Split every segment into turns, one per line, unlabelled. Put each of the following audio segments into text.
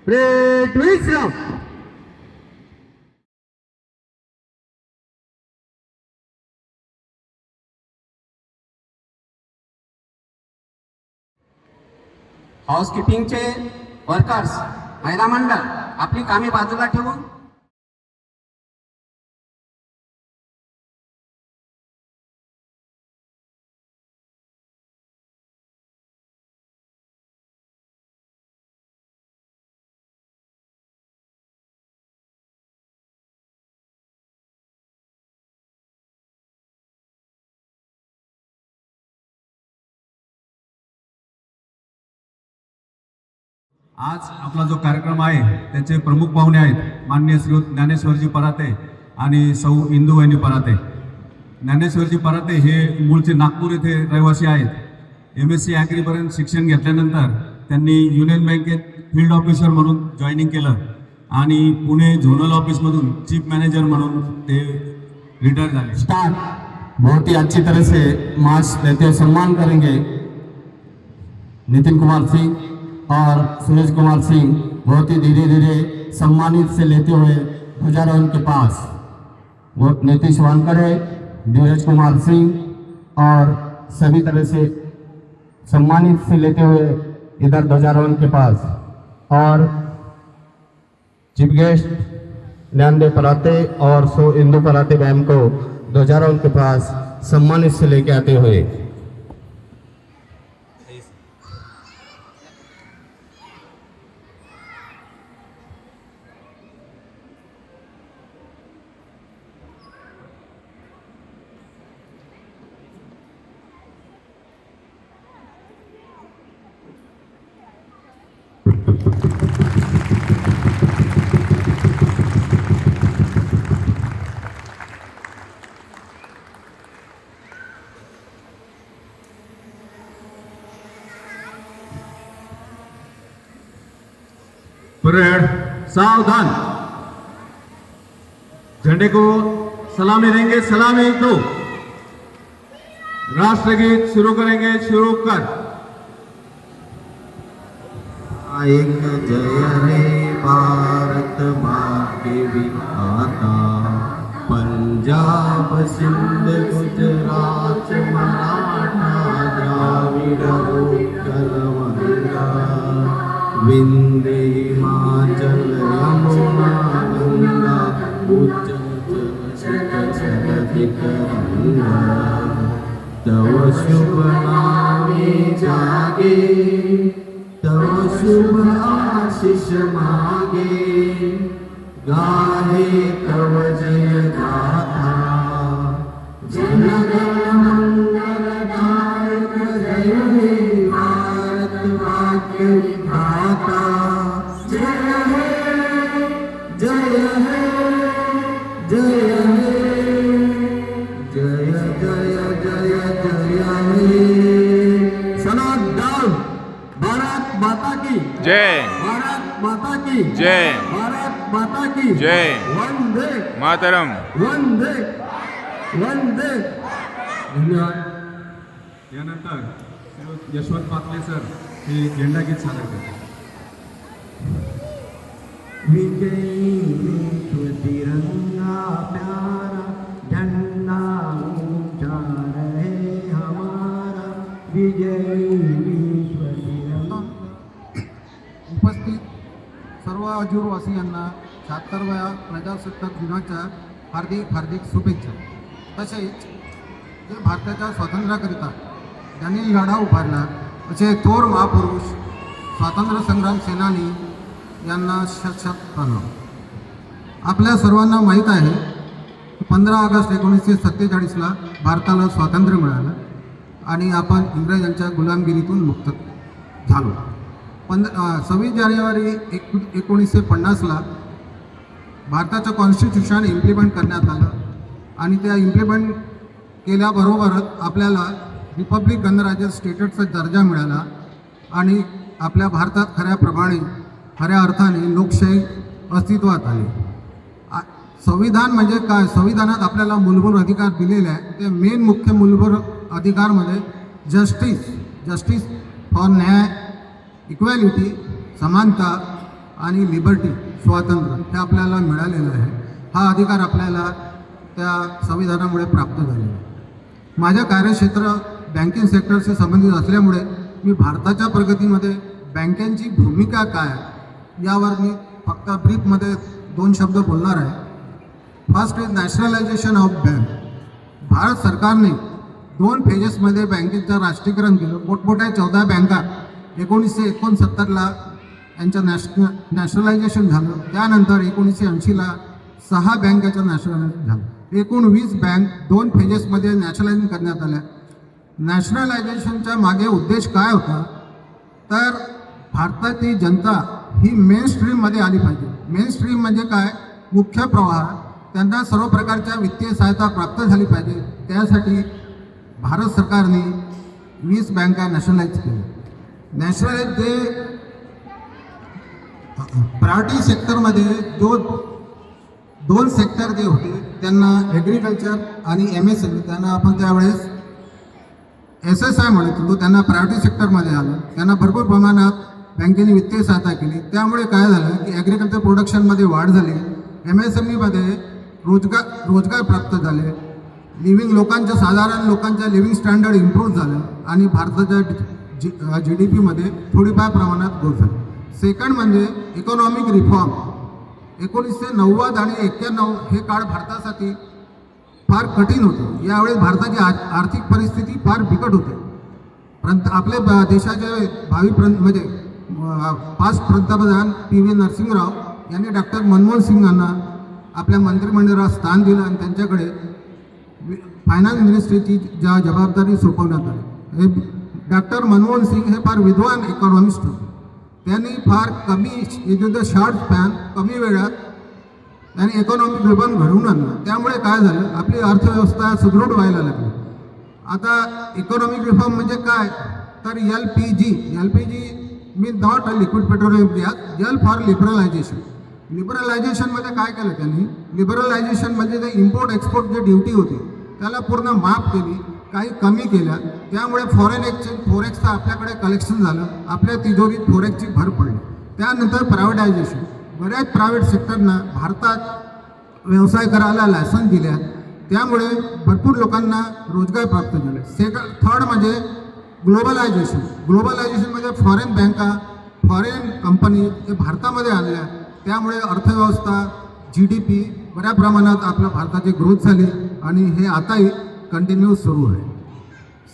Great wisdom.
हाऊसकीपिंगचे workers, महिला मंडळ आपली कामे बाजूला ठेवून
आज आपला जो कार्यक्रम आहे त्याचे प्रमुख पाहुणे आहेत माननीय श्री ज्ञानेश्वरजी पराते आणि सौ इंदुवहिनी पराते. ज्ञानेश्वरजी पराते हे मूळचे नागपूर येथे रहिवासी आहेत. MSc ॲग्रीपर्यंत शिक्षण घेतल्यानंतर त्यांनी युनियन बँकेत फील्ड ऑफिसर म्हणून जॉईनिंग केलं आणि पुणे झोनल ऑफिसमधून चीफ मॅनेजर म्हणून ते रिटायर झाले.
स्टार्ट बहुत ही अच्छी तरह से मार्च लेते हुए सम्मान करेंगे नितिन कुमार सिंह और सूरज कुमार सिंह. बहुत ही धीरे धीरे सम्मानित से लेते हुए ध्वजारोहण के पास वो नीतीश वानकरे, धीरज कुमार सिंह और सभी तरह से सम्मानित से लेते हुए इधर ध्वजारोहण के पास और चीफ गेस्ट ज्ञानदेव पराते और सो इंदू पराते मैम को ध्वजारोहण के पास सम्मानित से लेके आते हुए
परेड सावधान. झंडे को सलामी देंगे. सलामी दो. राष्ट्रगीत शुरू करेंगे. शुरू कर.
एक जय रे भारत माँ के विधाता, पंजाब सिंध गुजरात मराठा द्राविड उत्कल गंगा, विंध्य हिमाचल यमुना गंगा, उच्चल जलधि तरंगा. तव शुभ नामे जागे, तव शुभ आशीष मागे, गाहे तव जय गाथा. जनगण मंगलदायक जय हे भारत वाक्य विधाता. जय हे जय हे जय हे जय जय जय जय हे. सनातन भारत माता की
जय.
भारत माता की
जय.
भारत माता की
जय.
वंदे
मातरम.
वंदे वंदे. धन्यवाद.
यानंतर यशवंत पाटले सर हे झेंडा गीत सादर करतात.
विजयी विश्व तिरंगा प्यारा, झंडा ऊंचा रहे हमारा. विजयी विश्व तिरंगा.
उपस्थित सर्व आजूरवासियांना 76व्या प्रजासत्ताक दिनाच्या हार्दिक हार्दिक शुभेच्छा. तसेच जे भारताच्या स्वातंत्र्याकरिता ज्यांनी लढा उभारला असे थोर महापुरुष स्वातंत्र्य संग्राम सेनानी यांना शत प्रणव. आपल्या सर्वांना माहीत आहे की 15 ऑगस्ट 1947ला भारताला स्वातंत्र्य मिळालं आणि आपण इंग्रजांच्या गुलामगिरीतून मुक्त झालो. 26 जानेवारी 1950ला भारताचं कॉन्स्टिट्यूशन इम्प्लिमेंट करण्यात आलं आणि त्या इम्प्लिमेंट केल्याबरोबरच आपल्याला रिपब्लिक गणराज्य स्टेटसचा दर्जा मिळाला आणि आपल्या भारतात खऱ्या अर्थाने लोकशाही अस्तित्वात आली. संविधान म्हणजे काय? संविधानात आपल्याला मूलभूत अधिकार दिलेले आहे. ते मेन मुख्य मूलभूत अधिकारमध्ये जस्टिस फॉर न्याय, इक्वॅलिटी, समानता आणि लिबर्टी स्वातंत्र्य हे आपल्याला मिळालेलं आहे. हा अधिकार आपल्याला त्या संविधानामुळे प्राप्त झालेला आहे. माझं कार्यक्षेत्र बँकिंग सेक्टरशी संबंधित असल्यामुळे मी भारताच्या प्रगतीमध्ये बँकांची भूमिका काय यावर मी फक्त ब्रीफमध्ये 2 शब्द बोलणार आहे. First is nationalisation of bank. Bharat सरकारने 2 फेजेसमध्ये बँकेचं राष्ट्रीयकरण केलं. मोठमोठ्या 14 बँका 1969ला यांचं नॅशनलायझेशन झालं. त्यानंतर 1980ला 6 बँकाचं नॅशनलायझेशन झालं. एकूण 20 बँक 2 फेजेसमध्ये नॅशनलायझेशन करण्यात आल्या. नॅशनलायझेशनच्या मागे उद्देश काय होता, तर भारतातील जनता ही मेन स्ट्रीममध्ये आली पाहिजे. मेन स्ट्रीम म्हणजे काय, मुख्य प्रवाह. त्यांना सर्व प्रकारच्या वित्तीय सहायता प्राप्त झाली पाहिजे. त्यासाठी भारत सरकारने 20 बँका नॅशनलाइज केल्या. नॅशनलाइज जे प्रायव्हेट सेक्टरमध्ये जो 2 सेक्टर जे होते त्यांना ॲग्रिकल्चर आणि MSME, त्यांना आपण त्यावेळेस SSI म्हणत होतो, त्यांना प्रायव्हेट सेक्टरमध्ये आलं. त्यांना भरपूर प्रमाणात बँकेने वित्तीय सहायता केली. त्यामुळे काय झालं की ॲग्रिकल्चर प्रोडक्शनमध्ये वाढ झाली, MSMEमध्ये रोजगार प्राप्त झाले, साधारण लोकांच्या लिव्हिंग स्टँडर्ड इम्प्रूव्ह झालं आणि भारताच्या GDPमध्ये थोडीफार प्रमाणात ग्रोथ झाली. सेकंड म्हणजे इकॉनॉमिक रिफॉर्म. 1990 आणि 91 हे काळ भारतासाठी फार कठीण होतं. यावेळेस भारताची आर्थिक परिस्थिती फार बिकट होते. आपल्या देशाचे भावी म्हणजे पाच पंतप्रधान PV नरसिंहराव यांनी डॉक्टर मनमोहन सिंग यांना आपल्या मंत्रिमंडळात स्थान दिलं आणि त्यांच्याकडे फायनान्स मिनिस्ट्रीची जबाबदारी सोपवण्यात आली. हे डॉक्टर मनमोहन सिंग हे फार विद्वान इकॉनॉमिस्ट होते. त्यांनी फार शॉर्ट स्पॅन कमी वेळात त्यांनी इकॉनॉमिक रिफॉर्म घडवून आणलं. त्यामुळे काय झालं, आपली अर्थव्यवस्था सुदृढ व्हायला लागली. आता इकॉनॉमिक रिफॉर्म म्हणजे काय, तर LPG mean not a liquid petroleum gas, L for liberalisation. लिबरलायझेशनमध्ये काय केलं त्यांनी, लिबरलायझेशन म्हणजे जे इम्पोर्ट एक्सपोर्ट जे ड्युटी होती त्याला पूर्ण माफ केली, काही कमी केल्या. त्यामुळे फॉरेन एक्सचेंज फोरेक्सचं आपल्याकडे कलेक्शन झालं, आपल्या तिजोरीत फोरेक्सची भर पडली. त्यानंतर प्रायव्हेटायझेशन. बऱ्याच प्रायव्हेट सेक्टरना भारतात व्यवसाय करायला लायसन्स दिल्या. त्यामुळे भरपूर लोकांना रोजगार प्राप्त झाले. थर्ड म्हणजे ग्लोबलायझेशनमध्ये फॉरेन बँका, फॉरेन कंपनी हे भारतामध्ये आणल्या. त्यामुळे अर्थव्यवस्था GDP बऱ्या प्रमाणात आपल्या भारताची ग्रोथ झाली आणि हे आताही कंटिन्यू सुरू आहे.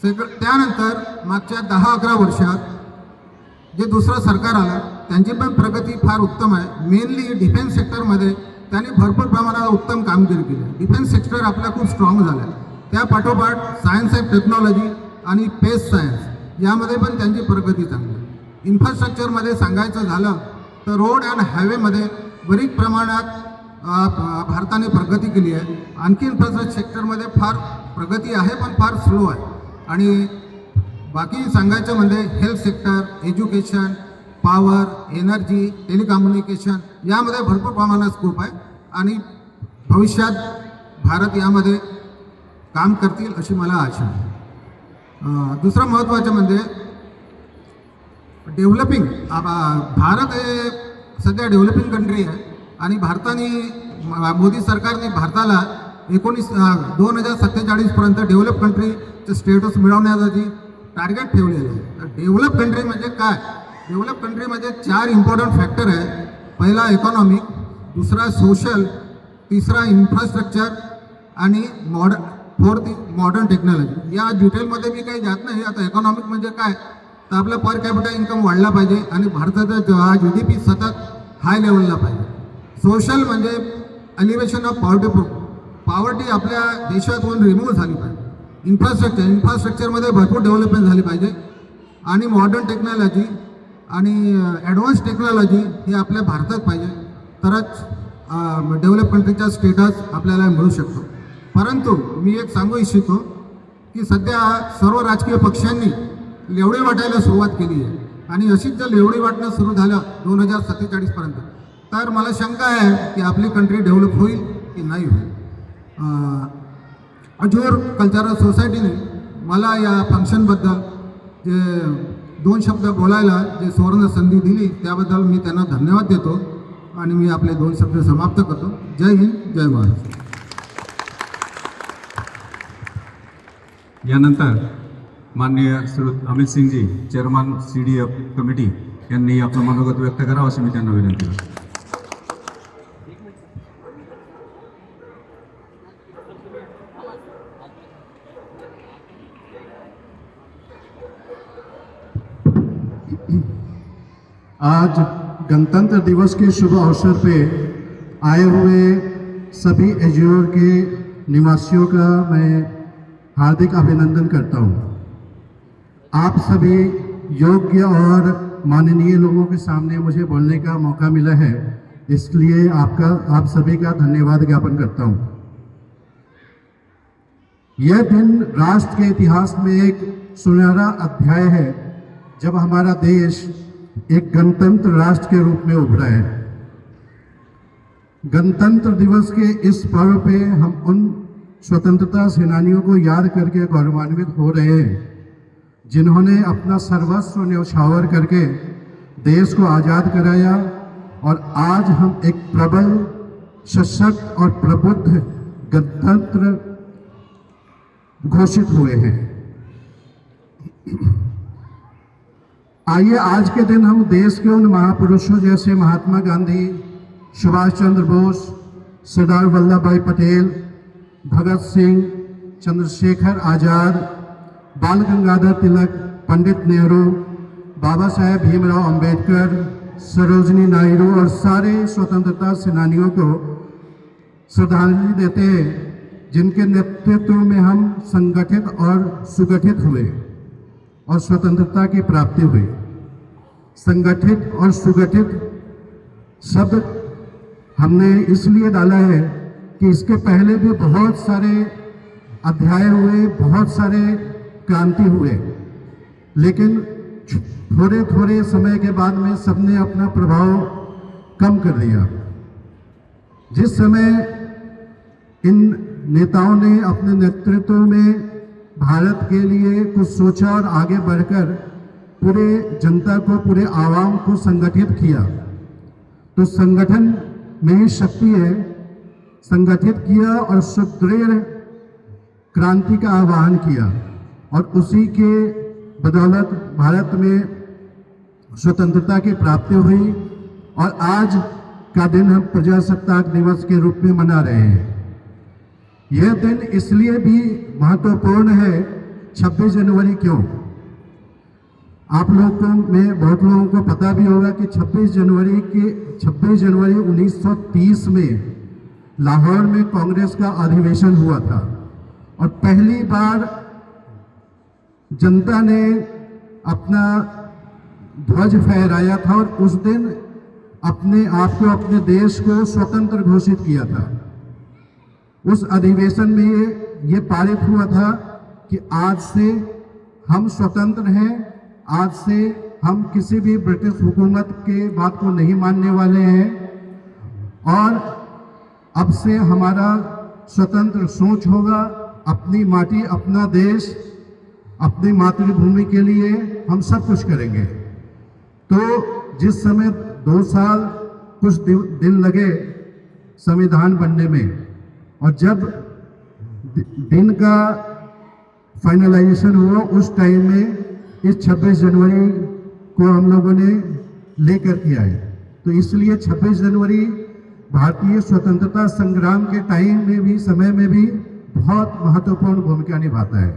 त्यानंतर मागच्या 10-11 वर्षात जे दुसरं सरकार आलं त्यांची पण प्रगती फार उत्तम आहे. मेनली डिफेन्स सेक्टरमध्ये त्यांनी भरपूर प्रमाणात उत्तम कामगिरी केली. डिफेन्स सेक्टर आपला खूप स्ट्रॉंग झाला आहे. त्या पाठोपाठ सायन्स अँड टेक्नॉलॉजी आणि स्पेस सायन्स यामध्ये पण त्यांची प्रगती चांगली आहे. इन्फ्रास्ट्रक्चरमध्ये सांगायचं झालं तर रोड अँड हायवेमध्ये बरीच प्रमाणात भारताने प्रगती केली आहे. आणखी इन्फ्रास्ट्रक्चर सेक्टरमध्ये फार प्रगती आहे पण फार स्लो आहे. आणि बाकी सांगायचं म्हणजे health sector, education, power, energy, telecommunication यामध्ये भरपूर प्रमाणात स्कोप आहे आणि भविष्यात भारत यामध्ये काम करतील अशी मला आशा आहे. दुसरं महत्त्वाचं म्हणजे डेव्हलपिंग. भारत हे सध्या डेव्हलपिंग कंट्री आहे आणि भारताने मोदी सरकारने भारताला 2047 पर्यंत डेव्हलप कंट्रीचं स्टेटस मिळवण्यासाठी टार्गेट ठेवलेलं आहे. तर डेव्हलप कंट्री म्हणजे काय, डेव्हलप कंट्रीमध्ये 4 इम्पॉर्टंट फॅक्टर आहे. पहिला इकॉनॉमिक, दुसरा सोशल, तिसरा इन्फ्रास्ट्रक्चर आणि फोर्थ मॉडर्न टेक्नॉलॉजी. या डिटेलमध्ये मी काही जात नाही. आता इकॉनॉमिक म्हणजे काय, तर आपला पर कॅपिटल इन्कम वाढला पाहिजे आणि भारताचा GDP सतत हाय लेवलला पाहिजे. सोशल म्हणजे एलिव्हेशन ऑफ पॉवर्टी आपल्या देशातून रिमूव्ह झाली पाहिजे. इन्फ्रास्ट्रक्चरमध्ये भरपूर डेव्हलपमेंट झाली पाहिजे आणि मॉडर्न टेक्नॉलॉजी आणि ॲडव्हान्स टेक्नॉलॉजी ही आपल्या भारतात पाहिजे, तरच डेव्हलप कंट्रीचा स्टेटस आपल्याला मिळू शकतो. परंतु मी एक सांगू इच्छितो की सध्या सर्व राजकीय पक्षांनी लेवडी वाटायला सुरुवात केली आहे आणि अशीच जर लेवडी वाटणं सुरू झालं 2047 पर्यंत तर मला शंका आहे की आपली कंट्री डेव्हलप होईल की नाही होईल. अजूर कल्चरल सोसायटीने मला या फंक्शनबद्दल जे 2 शब्द बोलायला जे सुवर्ण संधी दिली त्याबद्दल मी त्यांना धन्यवाद देतो आणि मी आपले 2 शब्द समाप्त करतो. जय हिंद, जय महाराष्ट्र.
यानंतर माननीय Shri Amit Singhji chairman CDF committee यांनी आपलं मनोगत व्यक्त करावं अशी मी त्यांना विनंती करतो.
आज गणतंत्र दिवस के शुभ अवसर पे आए हुए सभी एज्योर के निवासियों का मैं हार्दिक अभिनंदन करता हूँ. आप सभी योग्य और माननीय लोगों के सामने मुझे बोलने का मौका मिला है, इसलिए आप सभी का धन्यवाद ज्ञापन करता हूँ. यह दिन राष्ट्र के इतिहास में एक सुनहरा अध्याय है जब हमारा देश एक गणतंत्र राष्ट्र के रूप में उभरा है. गणतंत्र दिवस के इस पर्व पे हम उन स्वतंत्रता सेनानियों को याद करके गौरवान्वित हो रहे हैं जिन्होंने अपना सर्वस्व न्यौछावर करके देश को आज़ाद कराया और आज हम एक प्रबल, सशक्त और प्रबुद्ध गणतंत्र घोषित हुए हैं. आइए आज के दिन हम देश के उन महापुरुषों जैसे महात्मा गांधी, सुभाष चंद्र बोस, सरदार वल्लभ भाई पटेल, भगत सिंह, चंद्रशेखर आज़ाद, बाल गंगाधर तिलक, पंडित नेहरू, बाबा साहेब भीमराव अंबेडकर, सरोजिनी नायडू और सारे स्वतंत्रता सेनानियों को श्रद्धांजलि देते हैं जिनके नेतृत्व में हम संगठित और सुगठित हुए और स्वतंत्रता की प्राप्ति हुई. संगठित और सुगठित शब्द हमने इसलिए डाला है कि इसके पहले भी बहुत सारे अध्याय हुए, बहुत सारे क्रांति हुए, लेकिन थोड़े थोड़े समय के बाद में सबने अपना प्रभाव कम कर दिया. जिस समय इन नेताओं ने अपने नेतृत्व में भारत के लिए कुछ सोचा और आगे बढ़कर पूरे जनता को, पूरे आवाम को संगठित किया, तो संगठन में ही शक्ति है. संगठित किया और सुदृढ़ क्रांति का आह्वान किया और उसी के बदौलत भारत में स्वतंत्रता की प्राप्ति हुई और आज का दिन हम प्रजासत्ताक दिवस के रूप में मना रहे हैं. यह दिन इसलिए भी महत्वपूर्ण है. 26 जनवरी क्यों? आप लोगों में बहुत लोगों को पता भी होगा कि 26 जनवरी 1930 में लाहौर में कांग्रेस का अधिवेशन हुआ था और पहली बार जनता ने अपना ध्वज फहराया था और उस दिन अपने आप को, अपने देश को स्वतंत्र घोषित किया था. उस अधिवेशन में ये पारित हुआ था कि आज से हम स्वतंत्र हैं, आज से हम किसी भी ब्रिटिश हुकूमत के बात को नहीं मानने वाले हैं और अब से हमारा स्वतंत्र सोच होगा. अपनी माटी, अपना देश, अपनी मातृभूमि के लिए हम सब कुछ करेंगे. तो जिस समय 2 साल कुछ दिन लगे संविधान बनने में और जब दिन का फाइनलाइजेशन हुआ उस टाइम में इस 26 जनवरी को हम लोगों ने लेकर के आए. तो इसलिए 26 जनवरी भारतीय स्वतंत्रता संग्राम के टाइम में भी, समय में भी बहुत महत्वपूर्ण भूमिका निभाता है.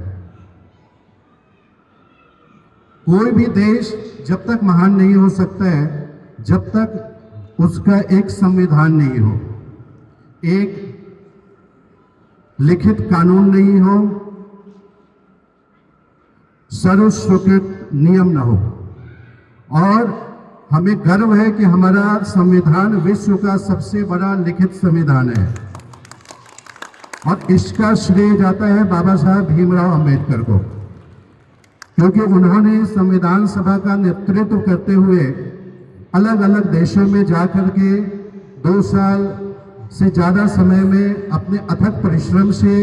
कोई भी देश जब तक महान नहीं हो सकता है जब तक उसका एक संविधान नहीं हो, एक लिखित कानून नहीं हो, सर्वस्वीकृत नियम न हो. और हमें गर्व है कि हमारा संविधान विश्व का सबसे बड़ा लिखित संविधान है और इसका श्रेय जाता है बाबा साहेब भीमराव अंबेडकर को, क्योंकि उन्होंने संविधान सभा का नेतृत्व करते हुए अलग अलग देशों में जाकर के 2 साल से ज़्यादा समय में अपने अथक परिश्रम से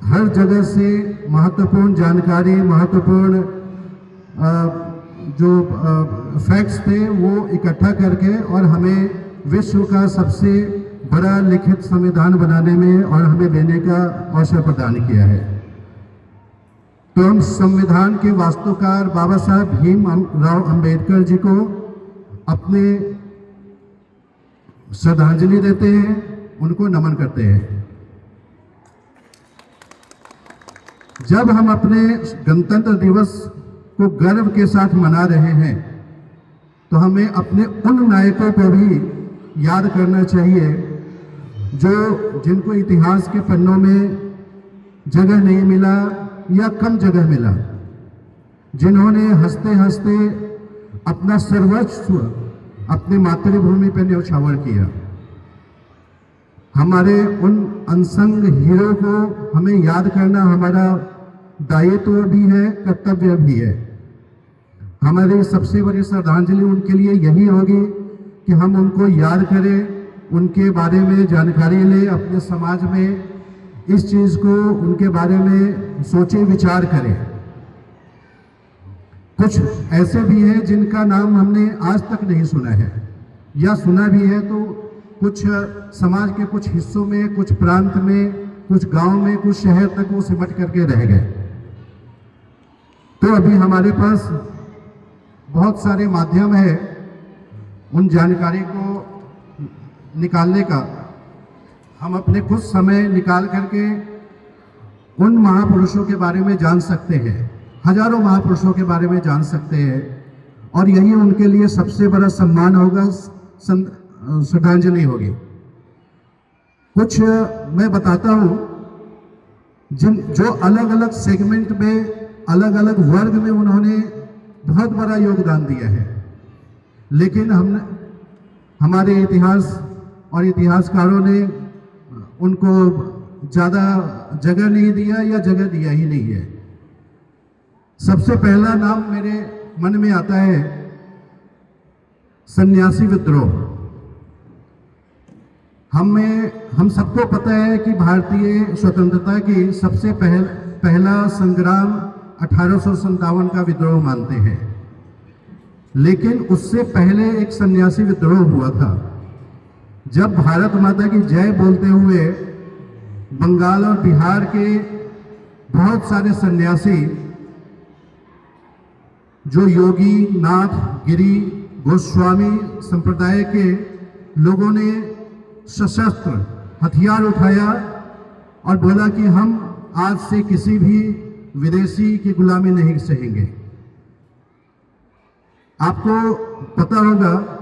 हर जगह से महत्वपूर्ण जानकारी, महत्वपूर्ण जो फैक्ट्स थे वो इकट्ठा करके और हमें विश्व का सबसे बड़ा लिखित संविधान बनाने में और हमें लेने का अवसर प्रदान किया है। तो हम संविधान के वास्तुकार बाबा साहब भीमराव अंबेडकर जी को अपने श्रद्धांजलि देते हैं, उनको नमन करते हैं। जब हम अपने गणतंत्र दिवस को गर्व के साथ मना रहे हैं तो हमें अपने उन नायकों को भी याद करना चाहिए जिनको इतिहास के पन्नों में जगह नहीं मिला या कम जगह मिला, जिन्होंने हंसते हंसते अपना सर्वस्व अपनी मातृभूमि पर न्यौछावर किया। हमारे उन अनसंग हीरो को हमें याद करना हमारा दायित्व भी है, कर्तव्य भी है। हमारी सबसे बड़ी श्रद्धांजलि उनके लिए यही होगी कि हम उनको याद करें, उनके बारे में जानकारी लें, अपने समाज में इस चीज़ को उनके बारे में सोचे विचार करें। कुछ ऐसे भी हैं जिनका नाम हमने आज तक नहीं सुना है, या सुना भी है तो कुछ समाज के कुछ हिस्सों में, कुछ प्रांत में, कुछ गांव में, कुछ शहर तक वो सिमट करके रह गए। तो अभी हमारे पास बहुत सारे माध्यम है उन जानकारी को निकालने का। हम अपने कुछ समय निकाल करके उन महापुरुषों के बारे में जान सकते हैं, हजारों महापुरुषों के बारे में जान सकते हैं, और यही उनके लिए सबसे बड़ा सम्मान होगा, श्रद्धांजलि होगी। कुछ मैं बताता हूँ जो अलग अलग सेगमेंट में, अलग अलग वर्ग में उन्होंने बहुत बड़ा योगदान दिया है, लेकिन हमारे इतिहास और इतिहासकारों ने उनको ज़्यादा जगह नहीं दिया या जगह दिया ही नहीं है। सबसे पहला नाम मेरे मन में आता है सन्यासी विद्रोह। हम सबको पता है कि भारतीय स्वतंत्रता की सबसे पहला संग्राम 1857 का विद्रोह मानते हैं, लेकिन उससे पहले एक सन्यासी विद्रोह हुआ था, जब भारत माता की जय बोलते हुए बंगाल और बिहार के बहुत सारे सन्यासी, जो योगी, नाथ, गिरी, गोस्वामी संप्रदाय के लोगों ने सशस्त्र हथियार उठाया और बोला कि हम आज से किसी भी विदेशी की गुलामी नहीं सहेंगे। आपको पता होगा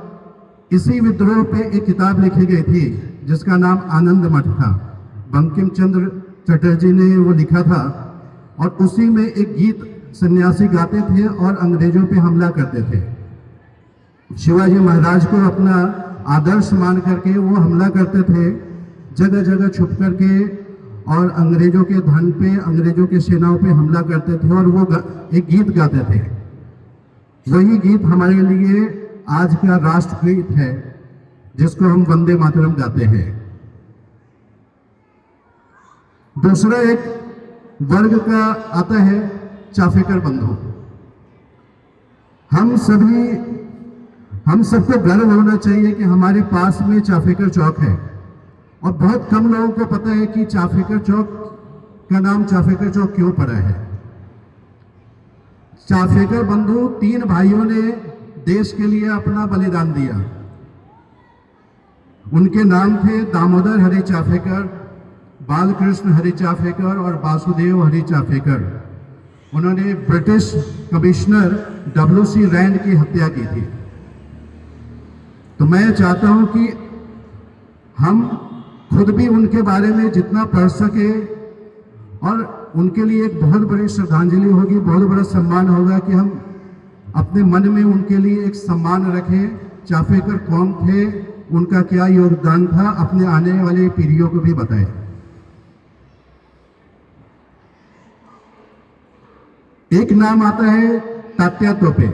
इसी विद्रोह पे एक किताब लिखी गई थी जिसका नाम आनंद मठ था। बंकिम चंद्र चटर्जी ने वो लिखा था, और उसी में एक गीत सन्यासी गाते थे और अंग्रेजों पे हमला करते थे। शिवाजी महाराज को अपना आदर्श मान करके वो हमला करते थे, जगह जगह छुप करके, और अंग्रेजों के धन पे, अंग्रेजों के सेनाओं पे हमला करते थे, और वो एक गीत गाते थे। वही गीत हमारे लिए आज का राष्ट्रगीत है, जिसको हम वंदे मातरम गाते हैं। दूसरा एक वर्ग का आता है चाफेकर बंधु। हम सबको गर्व होना चाहिए कि हमारे पास में चाफेकर चौक है, और बहुत कम लोगों को पता है कि चाफेकर चौक का नाम चाफेकर चौक क्यों पड़ा है। चाफेकर बंधु 3 भाइयों ने देश के लिए अपना बलिदान दिया। उनके नाम थे दामोदर हरि चाफेकर, बालकृष्ण हरि चाफेकर और वासुदेव हरि चाफेकर। उन्होंने ब्रिटिश कमिश्नर WC रैंड की हत्या की थी। तो मैं चाहता हूं कि हम खुद भी उनके बारे में जितना पढ़ सके, और उनके लिए एक बहुत बड़ी श्रद्धांजलि होगी, बहुत बड़ा सम्मान होगा कि हम अपने मन में उनके लिए एक सम्मान रखें। चाफेकर कौन थे, उनका क्या योगदान था, अपने आने वाले पीढ़ियों को भी बताएं। एक नाम आता है तात्या टोपे।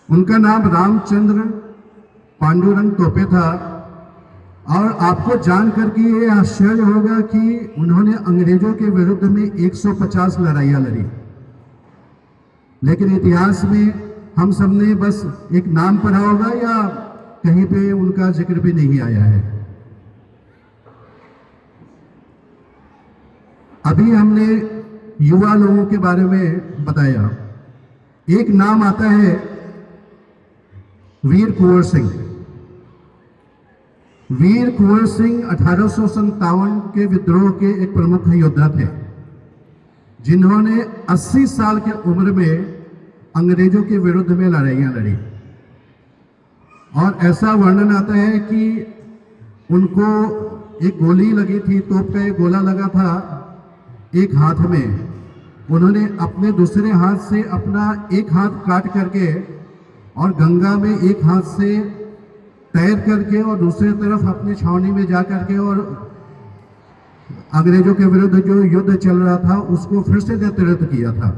उनका नाम रामचंद्र पांडुरंग टोपे था, और आपको जानकर के ये आश्चर्य होगा कि उन्होंने अंग्रेजों के विरुद्ध में 150 लड़ाइयाँ लड़ी। लेकिन इतिहास में हम सबने बस एक नाम पढ़ा होगा या कहीं पे उनका जिक्र भी नहीं आया है। अभी हमने युवा लोगों के बारे में बताया। एक नाम आता है वीर कुंवर सिंह। वीर कुंवर सिंह 1857 के विद्रोह के एक प्रमुख योद्धा थे, जिन्होंने 80 साल की उम्र में अंग्रेजों के विरुद्ध में लड़ाइयां लड़ी। और ऐसा वर्णन आता है कि उनको एक गोली लगी थी, तोप का एक गोला लगा था एक हाथ में। उन्होंने अपने दूसरे हाथ से अपना एक हाथ काट करके और गंगा में एक हाथ से तैर करके और दूसरी तरफ अपनी छावनी में जा करके और अंग्रेजों के विरुद्ध जो युद्ध चल रहा था उसको फिर से नेतृत्व किया था।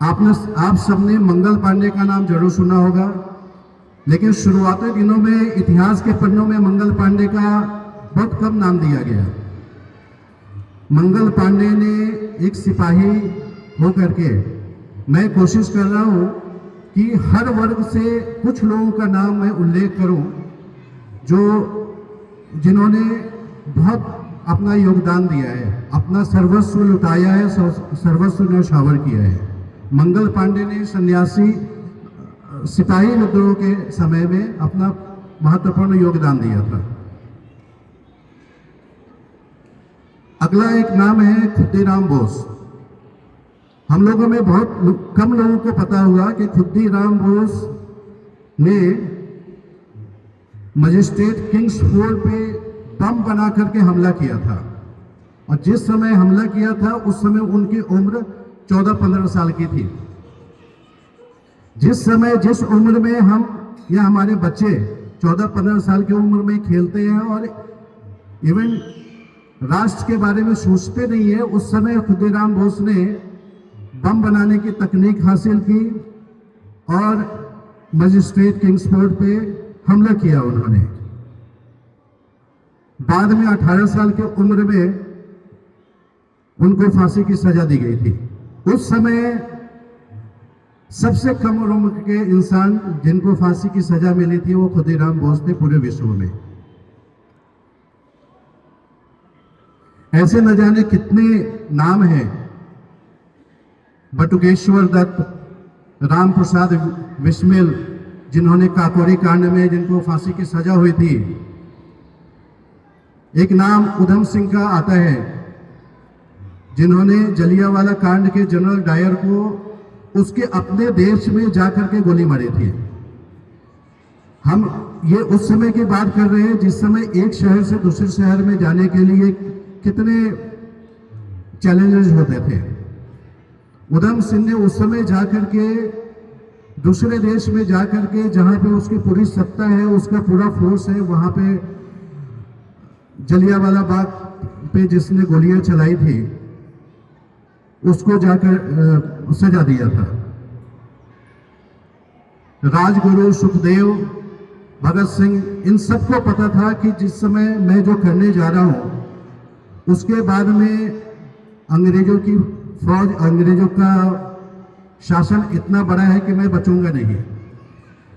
आप सबने मंगल पांडे का नाम जरूर सुना होगा, लेकिन शुरुआती दिनों में इतिहास के पन्नों में मंगल पांडे का बहुत कम नाम दिया गया। मंगल पांडे ने एक सिपाही होकर के, मैं कोशिश कर रहा हूं कि हर वर्ग से कुछ लोगों का नाम मैं उल्लेख करूं जिन्होंने बहुत अपना योगदान दिया है, अपना सर्वस्व लुटाया है, सर्वस्व न्यौछावर किया है। मंगल पांडे ने सन्यासी सिपाही विद्रोह के समय में अपना महत्वपूर्ण योगदान दिया था। अगला एक नाम है खुद्दीराम बोस। हम लोगों में बहुत कम लोगों को पता हुआ कि खुद्दीराम बोस ने मजिस्ट्रेट किंग्स फोर्ड पे बम बना करके हमला किया था। और जिस समय हमला किया था उस समय उनकी उम्र 14-15 साल की थी। जिस जिस उम्र में हम या हमारे बच्चे 14-15 साल की उम्र में खेलते हैं और इवन राष्ट्र के बारे में सोचते नहीं है, उस समय खुद्दीराम बोस ने बम बनाने की तकनीक हासिल की और मजिस्ट्रेट किंग्सफोर्ड पे हमला किया उन्होंने। बाद में 18 साल की उम्र में उनको फांसी की सजा दी गई थी। उस समय सबसे कम उम्र के इंसान जिनको फांसी की सजा मिली थी वो खुद्दीराम बोस थे पूरे विश्व में। ऐसे न जाने कितने नाम हैं। बटुकेश्वर दत्त, राम प्रसाद बिस्मिल, जिन्होंने काकोरी कांड में जिनको फांसी की सजा हुई थी। एक नाम उधम सिंह का आता है, जिन्होंने जलियांवाला कांड के जनरल डायर को उसके अपने देश में जाकर के गोली मारी थी। हम ये उस समय की बात कर रहे हैं जिस समय एक शहर से दूसरे शहर में जाने के लिए कितने चैलेंजेस होते थे। उधम सिंह ने उस समय जाकर के दूसरे देश में जाकर के जहां पे उसकी पूरी सत्ता है, उसका पूरा फोर्स है, वहां पे जलियांवाला बाग पे जिसने गोलियां चलाई थी उसको जाकर सजा दिया था। राजगुरु, सुखदेव, भगत सिंह, इन सबको पता था कि जिस समय मैं जो करने जा रहा हूं उसके बाद में अंग्रेजों की फौज, अंग्रेजों का शासन इतना बड़ा है कि मैं बचूंगा नहीं।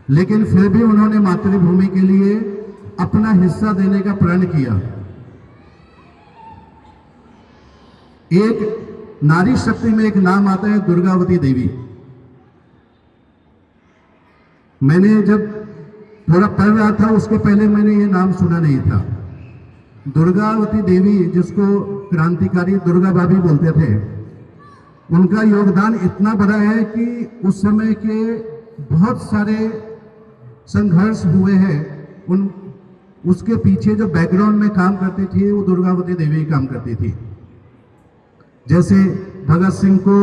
लेकिन फिर भी उन्होंने मातृभूमि के लिए अपना हिस्सा देने का प्रण किया। एक नारी शक्ति में एक नाम आता है दुर्गावती देवी। मैंने जब थोड़ा पढ़ रहा था उसके पहले मैंने ये नाम सुना नहीं था। दुर्गावती देवी, जिसको क्रांतिकारी दुर्गा भाभी बोलते थे, उनका योगदान इतना बड़ा है कि उस समय के बहुत सारे संघर्ष हुए हैं। उसके पीछे जो बैकग्राउंड में काम करती थी वो दुर्गावती देवी काम करती थी। जैसे भगत सिंह को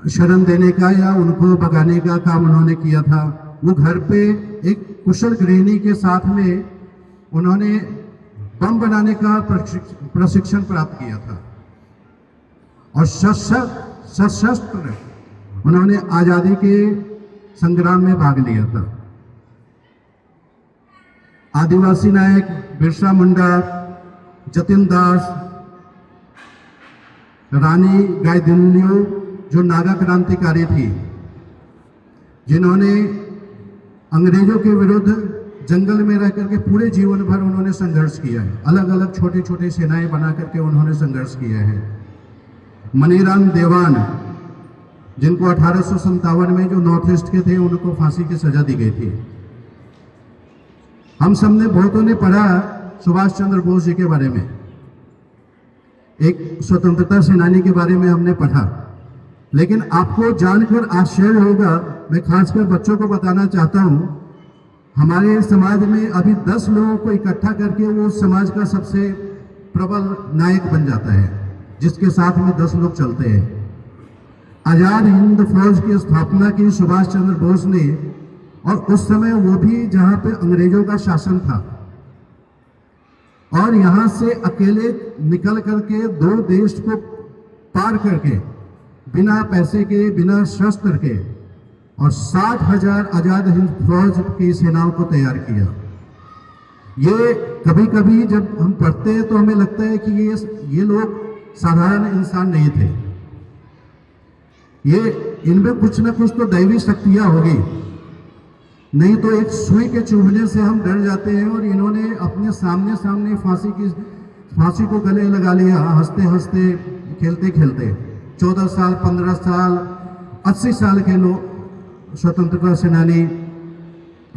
शरण देने का या उनको भगाने का काम उन्होंने किया था। वो घर पे एक कुशल गृहिणी के साथ में उन्होंने बम बनाने का प्रशिक्षण प्राप्त किया था और सशस्त्र उन्होंने आजादी के संग्राम में भाग लिया था। आदिवासी नायक बिरसा मुंडा, जतिन दास, रानी गाइदिन्लिऊ जो नागा क्रांतिकारी थी, जिन्होंने अंग्रेजों के विरुद्ध जंगल में रह करके पूरे जीवन भर उन्होंने संघर्ष किया है। अलग अलग छोटी छोटी सेनाएं बना करके उन्होंने संघर्ष किया है। मनीराम देवान, जिनको 1857 में जो नॉर्थ ईस्ट के थे उनको फांसी की सजा दी गई थी। हम सबने बहुतों ने पढ़ा सुभाष चंद्र बोस जी के बारे में, एक स्वतंत्रता सेनानी के बारे में हमने पढ़ा। लेकिन आपको जानकर आश्चर्य होगा, मैं खासकर बच्चों को बताना चाहता हूं, हमारे समाज में अभी 10 लोगों को इकट्ठा करके वो समाज का सबसे प्रबल नायक बन जाता है, जिसके साथ में 10 लोग चलते हैं। आजाद हिंद फौज की स्थापना की सुभाष चंद्र बोस ने, और उस समय वो भी जहां पे अंग्रेजों का शासन था, और यहां से अकेले निकल करके 2 देश को पार करके बिना पैसे के, बिना शस्त्र के, और 60,000 आजाद हिंद फौज की सेनाओं को तैयार किया। ये कभी कभी जब हम पढ़ते हैं तो हमें लगता है कि ये लोग साधारण इंसान नहीं थे, ये इनमें कुछ ना कुछ तो दैवी शक्तियां होगी, नहीं तो एक सुई के चुभने से हम डर जाते हैं। और इन्होंने अपने सामने फांसी को गले लगा लिया, हंसते हंसते खेलते खेलते। 14 साल, 15 साल, 80 साल के लोग स्वतंत्रता सेनानी,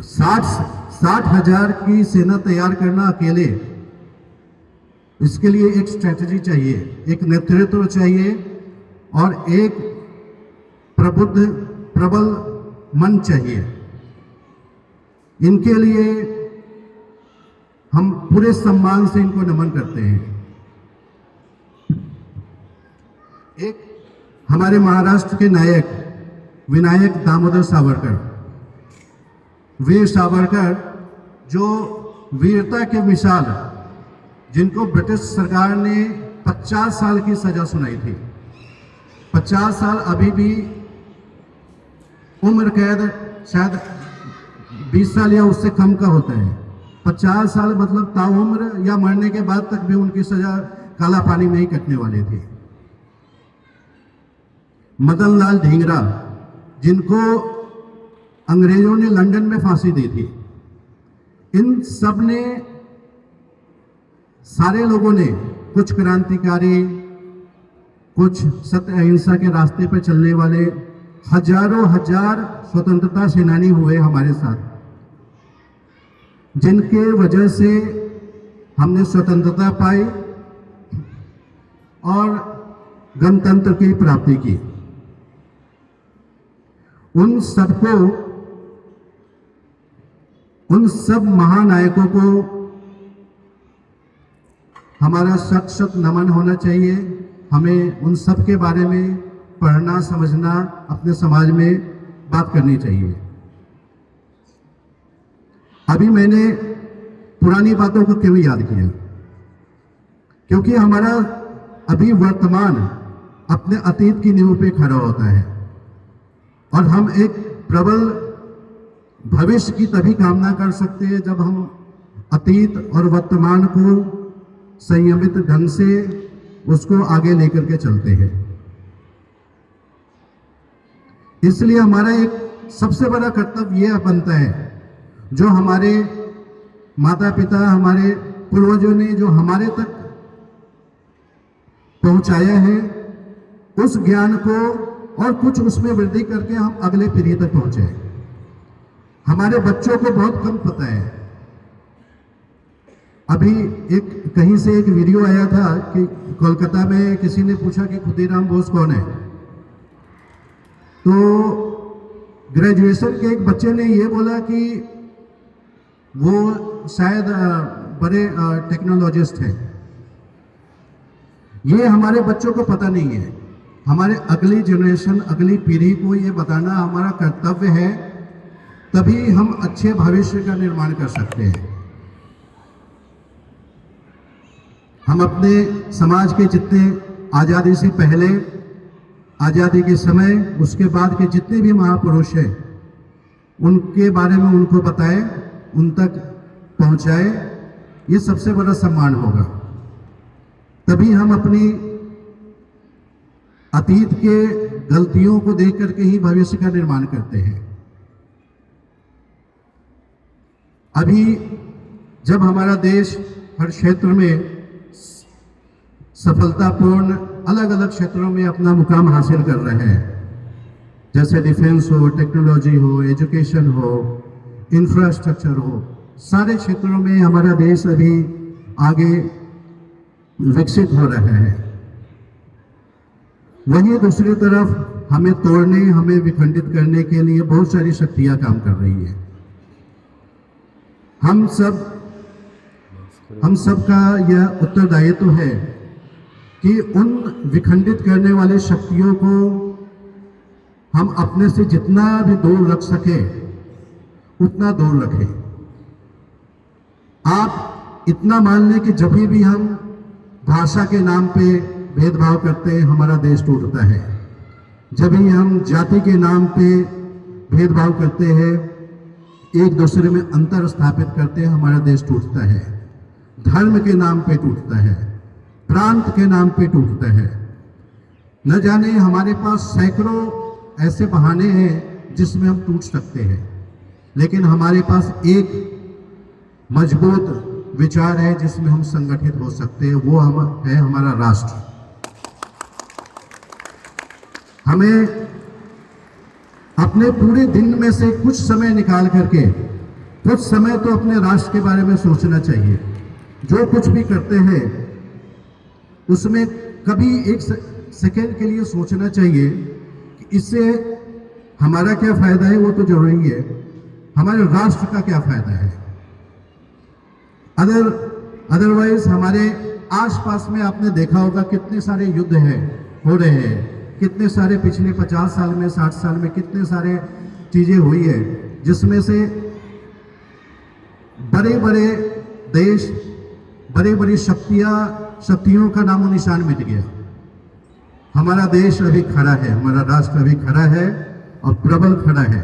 60,000 की सेना तैयार करना अकेले, इसके लिए एक स्ट्रैटेजी चाहिए, एक नेतृत्व चाहिए, और एक प्रबल मन चाहिए। इनके लिए हम पूरे सम्मान से इनको नमन करते हैं। एक हमारे महाराष्ट्र के नायक विनायक दामोदर सावरकर, वीर सावरकर, जो वीरता के मिसाल, जिनको ब्रिटिश सरकार ने 50 साल की सजा सुनाई थी। 50 साल अभी भी उम्र कैद शायद 20 साल या उससे कम का होता है। 50 साल मतलब ताउम्र, या मरने के बाद तक भी उनकी सजा काला पानी में ही कटने वाली थी। मदन लाल ढींगरा, जिनको अंग्रेजों ने लंदन में फांसी दी थी, इन सब ने, सारे लोगों ने, कुछ क्रांतिकारी, कुछ सत्य अहिंसा के रास्ते पर चलने वाले, हजारों हजार स्वतंत्रता सेनानी हुए हमारे साथ, जिनके वजह से हमने स्वतंत्रता पाई और गणतंत्र की प्राप्ति की। उन सब महानायकों को हमारा सत नमन होना चाहिए। हमें उन सब के बारे में पढ़ना, समझना, अपने समाज में बात करनी चाहिए। अभी मैंने पुरानी बातों को क्यों याद किया? क्योंकि हमारा अभी वर्तमान अपने अतीत की नींव पे खड़ा होता है, और हम एक प्रबल भविष्य की तभी कामना कर सकते हैं जब हम अतीत और वर्तमान को संयमित ढंग से उसको आगे लेकर के चलते हैं। इसलिए हमारा एक सबसे बड़ा कर्तव्य यह बनता है, जो हमारे माता पिता, हमारे पूर्वजों ने जो हमारे तक पहुंचाया है, उस ज्ञान को और कुछ उसमें वृद्धि करके हम अगले पीढ़ी तक पहुंचे। हमारे बच्चों को बहुत कम पता है। अभी कहीं से एक वीडियो आया था कि कोलकाता में किसी ने पूछा कि खुदीराम बोस कौन है, तो ग्रेजुएशन के एक बच्चे ने ये बोला कि वो शायद बड़े टेक्नोलॉजिस्ट हैं। ये हमारे बच्चों को पता नहीं है। हमारे अगली जनरेशन, अगली पीढ़ी को ये बताना हमारा कर्तव्य है, तभी हम अच्छे भविष्य का निर्माण कर सकते हैं। हम अपने समाज के जितने आज़ादी से पहले, आज़ादी के समय, उसके बाद के जितने भी महापुरुष हैं, उनके बारे में उनको बताएं, उन तक पहुंचाए। ये सबसे बड़ा सम्मान होगा। तभी हम अपनी अतीत के गलतियों को देख करके ही भविष्य का निर्माण करते हैं। अभी जब हमारा देश हर क्षेत्र में सफलतापूर्ण अलग अलग क्षेत्रों में अपना मुकाम हासिल कर रहे हैं, जैसे डिफेंस हो, टेक्नोलॉजी हो, एजुकेशन हो, इंफ्रास्ट्रक्चर हो, सारे क्षेत्रों में हमारा देश अभी आगे विकसित हो रहा है। वहीं दूसरी तरफ हमें तोड़ने, हमें विखंडित करने के लिए बहुत सारी शक्तियां काम कर रही है। हम सब का यह उत्तरदायित्व है कि उन विखंडित करने वाले शक्तियों को हम अपने से जितना भी दूर रख सके उतना दूर रखें। आप इतना मान लें कि जब भी हम भाषा के नाम पे भेदभाव करते हैं हमारा देश टूटता है। जब भी हम जाति के नाम पे भेदभाव करते हैं, एक दूसरे में अंतर स्थापित करते हैं, हमारा देश टूटता है। धर्म के नाम पे टूटता है, प्रांत के नाम पे टूटता है। न जाने हमारे पास सैकड़ों ऐसे बहाने हैं जिसमें हम टूट सकते हैं, लेकिन हमारे पास एक मजबूत विचार है जिसमें हम संगठित हो सकते हैं, वो है हमारा राष्ट्र। हमें अपने पूरे दिन में से कुछ समय निकाल करके कुछ समय तो अपने राष्ट्र के बारे में सोचना चाहिए। जो कुछ भी करते हैं उसमें कभी एक सेकेंड के लिए सोचना चाहिए कि इससे हमारा क्या फायदा है, वो तो जरूरी है, हमारे राष्ट्र का क्या फायदा है। अदरवाइज हमारे आसपास में आपने देखा होगा कितने सारे युद्ध हो रहे हैं, कितने सारे पिछले 50 साल में 60 साल में कितने सारे चीजें हुई है, जिसमें से बड़े बड़े देश, बड़ी बड़ी शक्तियों का नामो निशान मिट गया। हमारा देश अभी खड़ा है, हमारा राष्ट्र अभी खड़ा है और प्रबल खड़ा है।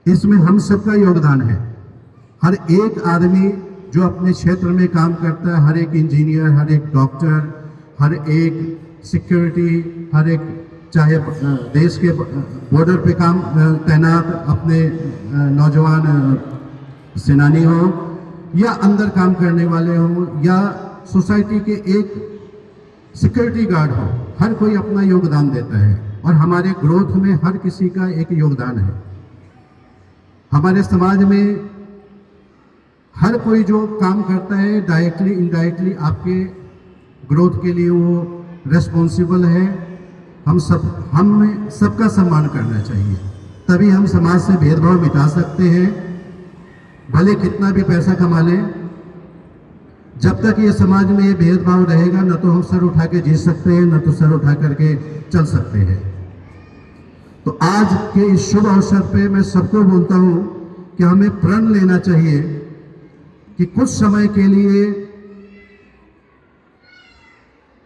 इसमें हम सबका योगदान है। हर एक आदमी जो अपने क्षेत्र में काम करता है, हर एक इंजीनियर, हर एक डॉक्टर, हर एक सिक्योरिटी, हर एक चाहे देश के बॉर्डर पे काम तैनात अपने नौजवान सेनानी हो या अंदर काम करने वाले हो या सोसाइटी के एक सिक्योरिटी गार्ड हो, हर कोई अपना योगदान देता है और हमारे ग्रोथ में हर किसी का एक योगदान है। हमारे समाज में हर कोई जो काम करता है डायरेक्टली इनडायरेक्टली आपके ग्रोथ के लिए वो रेस्पॉन्सिबल है। हम सबका सम्मान करना चाहिए, तभी हम समाज से भेदभाव मिटा सकते हैं। भले कितना भी पैसा कमा लें, जब तक ये समाज में ये भेदभाव रहेगा न तो हम सर उठा के जी सकते हैं, न तो सर उठा करके चल सकते हैं। तो आज के इस शुभ अवसर पे मैं सबको बोलता हूँ कि हमें प्रण लेना चाहिए कि कुछ समय के लिए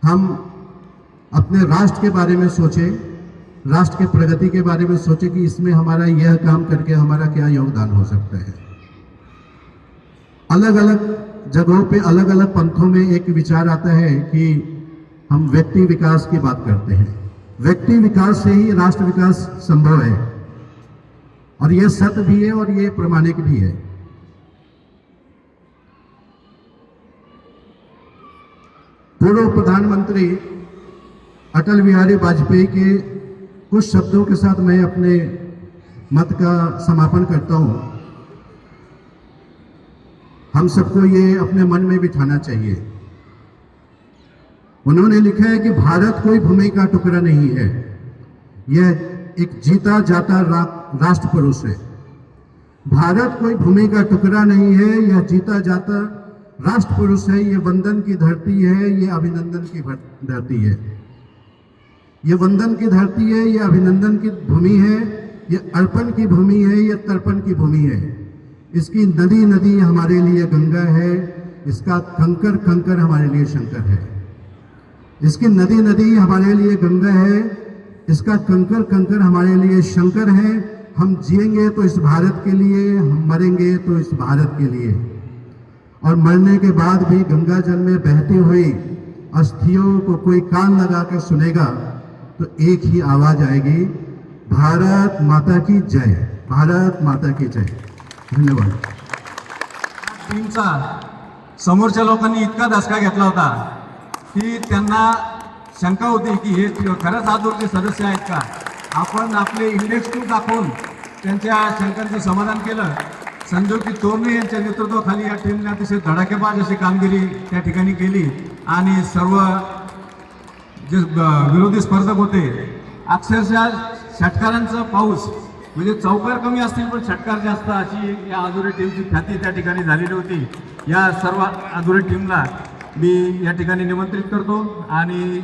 हम अपने राष्ट्र के बारे में सोचें, राष्ट्र के प्रगति के बारे में सोचें कि इसमें हमारा यह काम करके हमारा क्या योगदान हो सकता है। अलग अलग जगहों पे अलग अलग पंथों में एक विचार आता है कि हम व्यक्ति विकास की बात करते हैं। व्यक्ति विकास से ही राष्ट्र विकास संभव है और यह सत्य भी है और यह प्रामाणिक भी है। पूर्व प्रधानमंत्री अटल बिहारी वाजपेयी के कुछ शब्दों के साथ मैं अपने मत का समापन करता हूं। हम सबको ये अपने मन में बिठाना चाहिए। उन्होंने लिखा है कि भारत कोई भूमि का टुकड़ा नहीं है, यह एक जीता जाता राष्ट्र पुरुष है। भारत कोई भूमि का टुकड़ा नहीं है, यह जीता जाता राष्ट्र पुरुष है। ये वंदन की धरती है, ये अभिनंदन की धरती है। ये वंदन की धरती है, ये अभिनंदन की भूमि है, ये अर्पण की भूमि है, ये तर्पण की भूमि है। इसकी नदी नदी हमारे लिए गंगा है, इसका कंकर कंकर हमारे लिए शंकर है। इसकी नदी नदी हमारे लिए गंगा है, इसका कंकर कंकर हमारे लिए शंकर है। हम जिएंगे तो इस भारत के लिए, हम मरेंगे तो इस भारत के लिए। और मरने के बाद भी गंगा जल में बहती हुई अस्थियों को कोई कान लगा कर सुनेगा तो एक ही आवाज आएगी, भारत माता की जय, भारत माता की जय. धन्यवाद.
टीमचा समोरच्या लोकांनी इतका धसका घेतला होता की त्यांना शंका होती की हे खरंच आजूरचे सदस्य आहेत का. आपण आपले इंडेक्स 2 दाखवून त्यांच्या शंकांचं समाधान केलं. संजोगी तोरणे यांच्या नेतृत्वाखाली या टीमने अतिशय धडाकेबाज अशी कामगिरी त्या ठिकाणी केली आणि सर्व जे विरोधी स्पर्धक होते अक्षरशः षटकारांचा पाऊस, म्हणजे चौकार कमी असतील पण षटकार जास्त, अशी या आजुरे टीमची ख्याती त्या ठिकाणी झालेली होती. या सर्व आजुरे टीमला मी या ठिकाणी निमंत्रित करतो आणि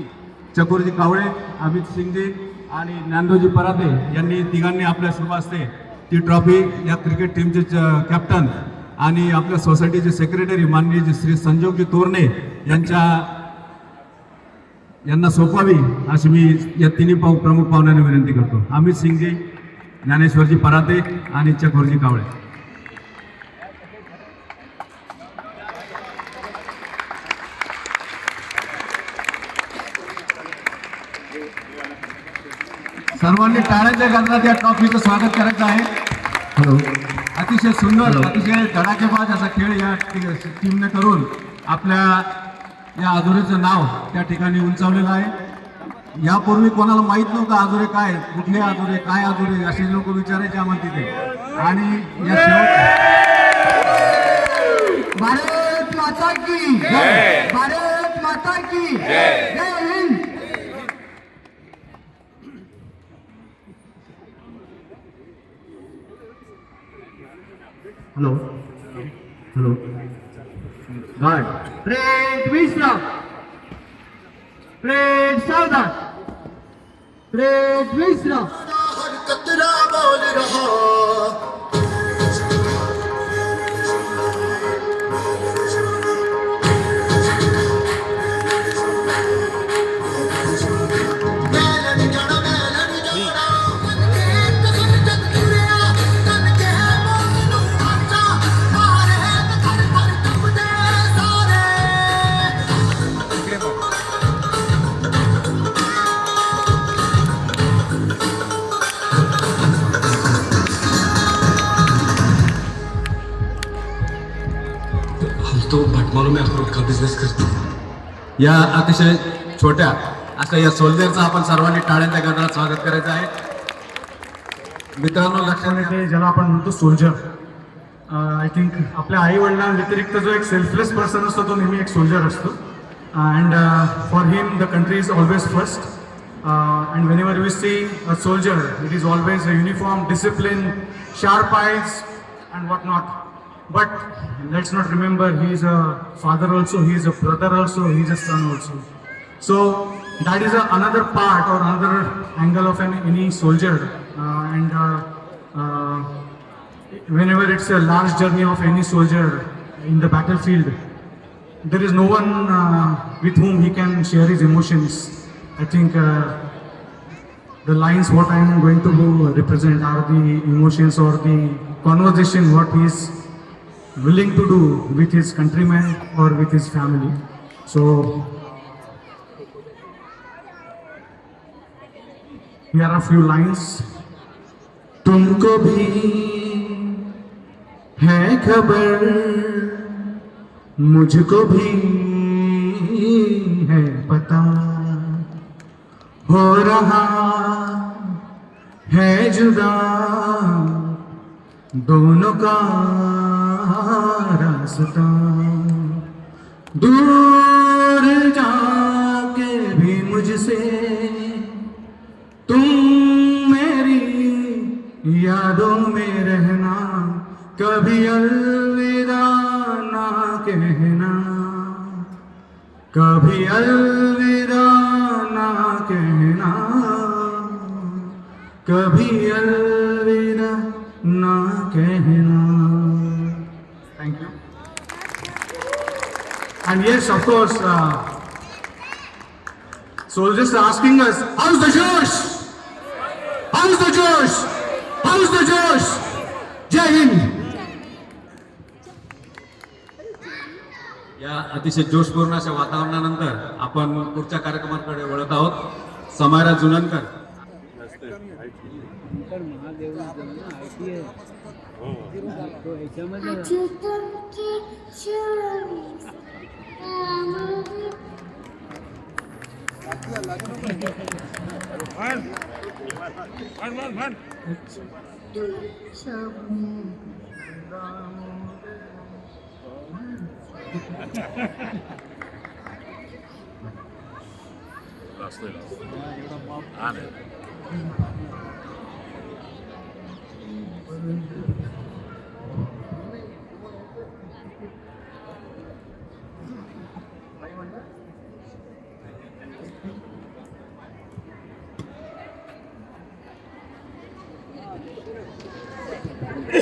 चकोरजी कावळे, अमित शिंदे आणि ज्ञानदेवजी पराते यांनी तिघांनी आपल्या शुभ हस्ते ती ट्रॉफी या क्रिकेट टीमचे कॅप्टन आणि आपल्या सोसायटीचे सेक्रेटरी माननीय श्री संजोगजी तोरणे यांना सोपवावी अशी मी या तिन्ही प्रमुख पाहुण्यांना विनंती करतो. अमित सिंगजी, ज्ञानेश्वरजी पराते आणि चकोरजी कावळे. सर्वांनी टाळ्यांच्या गजरात या ट्रॉफीचं स्वागत करायचं आहे. अतिशय सुंदर, अतिशय धडाकेबाज असा खेळ या टीमने करून आपल्या या आजुरेचं नाव त्या ठिकाणी उंचावलेलं आहे. यापूर्वी कोणाला माहीत नव्हतं आजुरे काय, कुठले आजुरे, काय आजुरे असे लोक विचारायचे आम्हाला तिथे. आणि या
भारत माता की जय, भारत माता की जय Hind.
Hello hello guard,
plate विश्राम, प्लेट सावधान, प्लेट विश्राम.
कतरा बोल रहा
तो भटमालों में अखरोट का बिझनेस करते हैं. या अतिशय छोट्या अशा या सोल्जरचं आपण सर्वांनी टाळ्यांच्या गजरात स्वागत करायचं आहे. मित्रांनो, लक्षात
ते ज्याला आपण म्हणतो सोल्जर, आय थिंक आपल्या आई वडिलांव्यतिरिक्त जो एक सेल्फलेस पर्सन असतो तो नेहमी एक सोल्जर असतो. And for him the country is always first. And whenever we see a soldier it is always a uniform, discipline, sharp eyes and what not. But let's not remember, he is a father also, he is a brother also, he is a son also. So that is another part or another angle of any soldier. And whenever it's a large journey of any soldier in the battlefield, there is no one with whom he can share his emotions. I think the lines what I am going to represent are the emotions or the conversation what he is willing to do with his countrymen or with his family. So here are a few lines. तुमको भी है खबर, मुझको भी है पता, हो रहा है जुदा दोनों का रास्ता. दूर जाके भी मुझसे तुम मेरी यादों में रहना, कभी अलविदा ना कहना, कभी अलविदा ना कहना, कभी अलविदा ना कहना. Thank you. And yes, of course, soldiers are asking us, how's the Josh? How's the Josh? How's the Josh? Jai Hind.
या अतिशय जोशपूर्ण अशा वातावरणानंतर आपण पुढच्या कार्यक्रमाकडे वळत आहोत. समायरा जुननकर,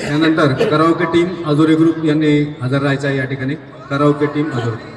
त्यानंतर कराओके टीम अजोरे ग्रुप यांनी हजर राहायचं आहे या ठिकाणी. Karaoke team अजोरे.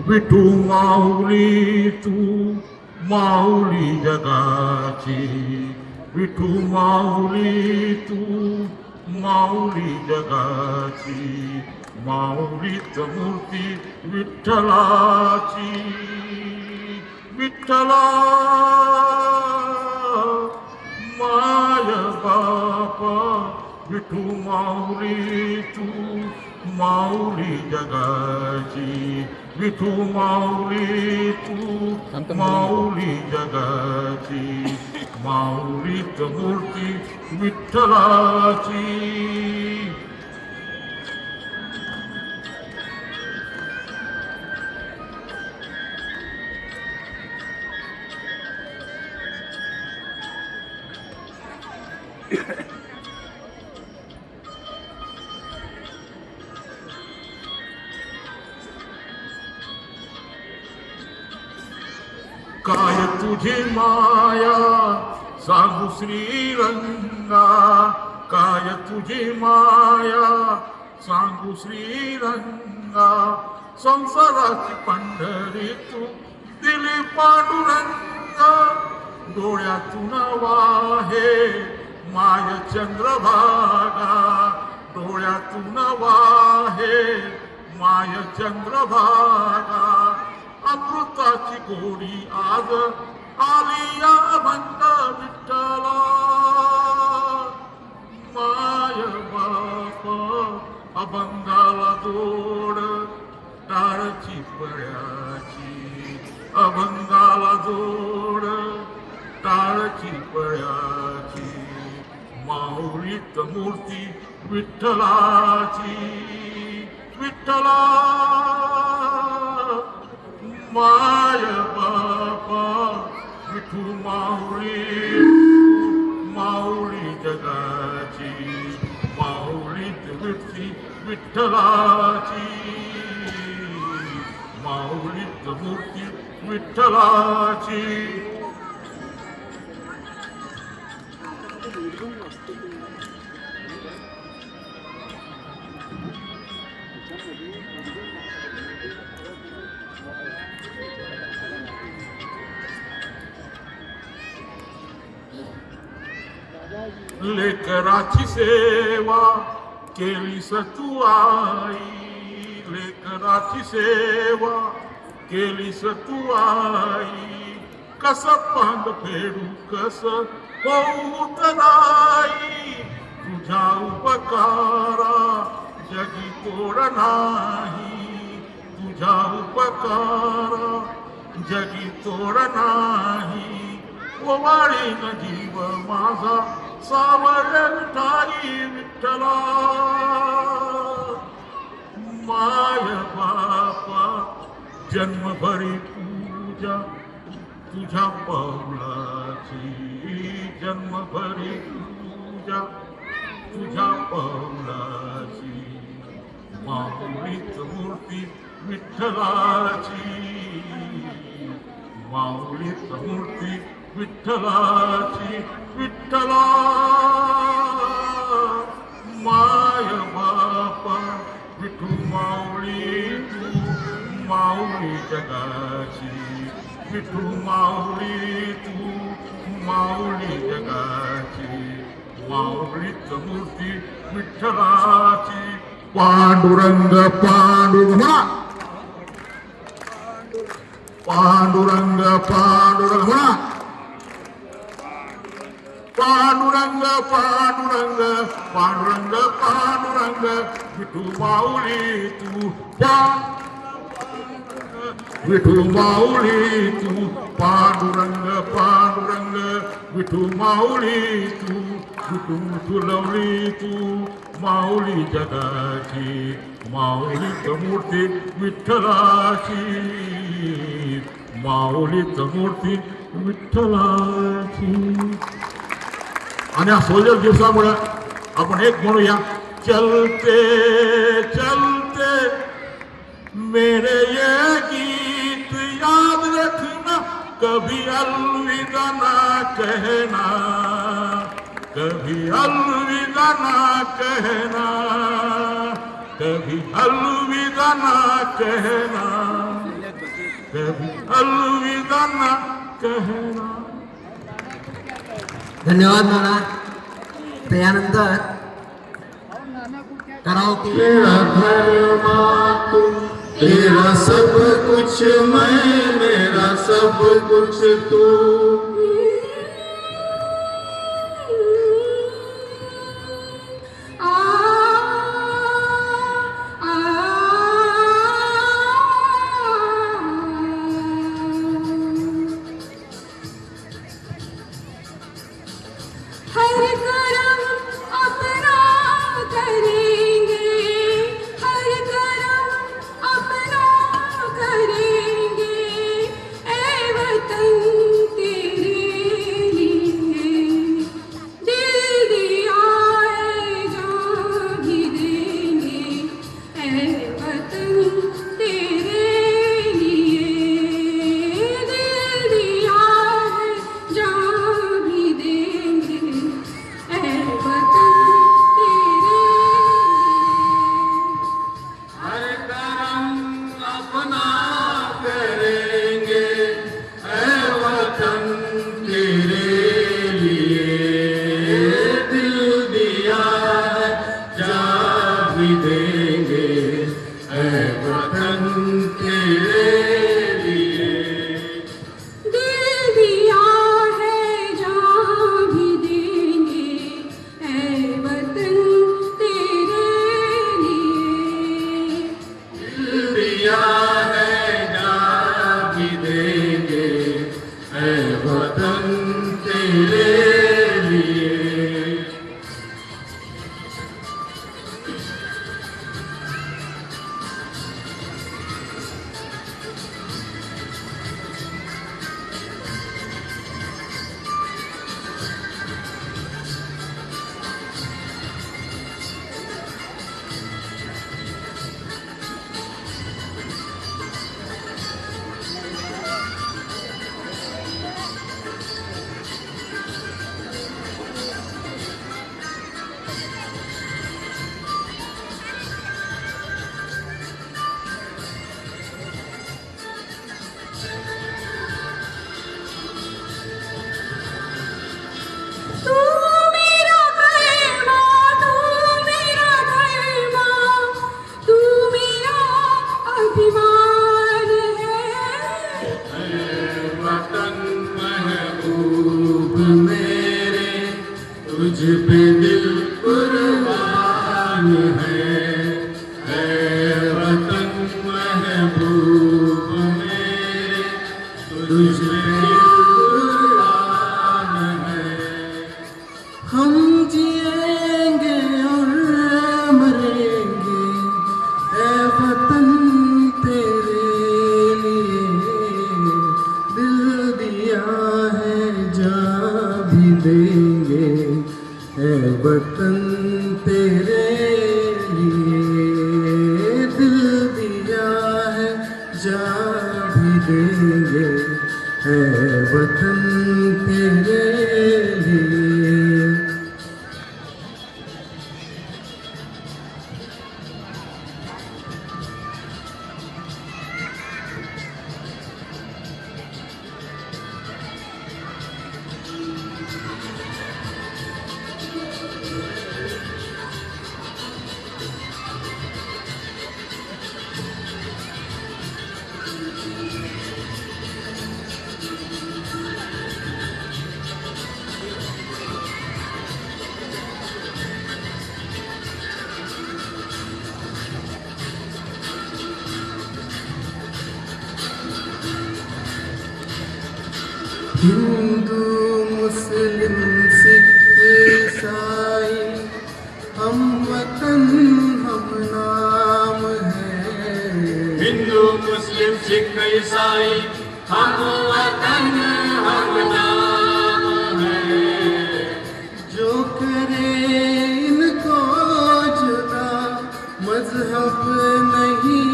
विठू माऊली तू माऊली जगाची, विठू माऊली तू माऊली जगाची, माऊलीच मूर्ती विठ्ठलाची. विठ्ठला माय बापा, विठू माऊली तू माऊली जगाची, विठू माऊली तू माऊली जगाची, माऊलीच मूर्ती विठ्ठलाची. काय तुझी माया सांगू श्रीरंगा, काय तुझी माया सांगू श्रीरंगा, संसाराची पंढरी तू दिली पांडुरंगा, डोळ्यातून वाहे माय चंद्रभागा, डोळ्यातून वाहे माय चंद्रभागा, अमृताची गोडी आज आली या अभंग विठ्ठला. माय बाप अभंगाला जोड टाळची पळ्याची, अभंगाला जोड टाळची पळ्याची, माऊलीत मूर्ती विठ्ठलाची. विठ्ठला माय बापा, विठू माऊली माऊली जगाची, माऊलीत विठ्ठी विठ्ठलाची, माऊलीत मूर्ती विठ्ठलाची. लेकराची सेवा केलीस तू आई, लेकराची सेवा केलीस तू आई, कस पांग फेडू कस बहुत नाही तुझ्या उपकारा जगी तोड नाही तुझ्या उपकारा जगी तोड नाही ओवाळीन जीव माझा सावरे विठाई विठ्ठला माय बापा जन्मभरी पूजा तुझ्या पावलाची जन्मभरी पूजा तुझ्या पावलाची माऊलीच मूर्ती विठ्ठलाची माऊलीच मूर्ती विठ्ठलाची विठ्ठला माय बापा विठू माऊली तू माऊली जगाची विठू माऊली तू माऊली जगाची माऊलीच मूर्ती विठ्ठलाची पांडुरंग पांडुरंग पांडुरंग पांडुरंग पांडुरंग पांडुरंग पांडुरंग पांडुरंग विठू माऊली तू विठू माऊली तू पांडुरंग पांडुरंग विठू माऊली तू विठू तुलवली तू माऊली जगाची माऊलीच मूर्ती विठ्ठलाची माऊलीच मूर्ती विठ्ठलाची. आणि या सोल्जर दिवसामुळे आपण एक म्हणूया चलते चलते मेरे ये गीत याद रखना कभी अलविदा ना कहना कभी अलविदा ना कहना कभी अलविदा ना कहना कभी अलविदा ना कहना.
धन्यवाद नाना. त्यानंतर कराओके.
तेरा धर्मा तुम तेरा सब कुछ मैं मेरा सब कुछ तू कुर्बान है वतन महबूब मेरे तुझ पे कुर्बान है।
हम जिएंगे और मरेंगे ऐ वतन तेरे लिए, दिल दिया है जान भी देंगे ऐ वतन तेरे लिए, दिल दिया है जान भी देंगे ऐ वतन तेरे लिए। हिंदू मुस्लिम सिख ईसाई हम वतन हम नाम है।
हिंदू मुस्लिम सिख ईसाई हम वतन हम नाम है।
जो करे इनको जुदा मजहब नहीं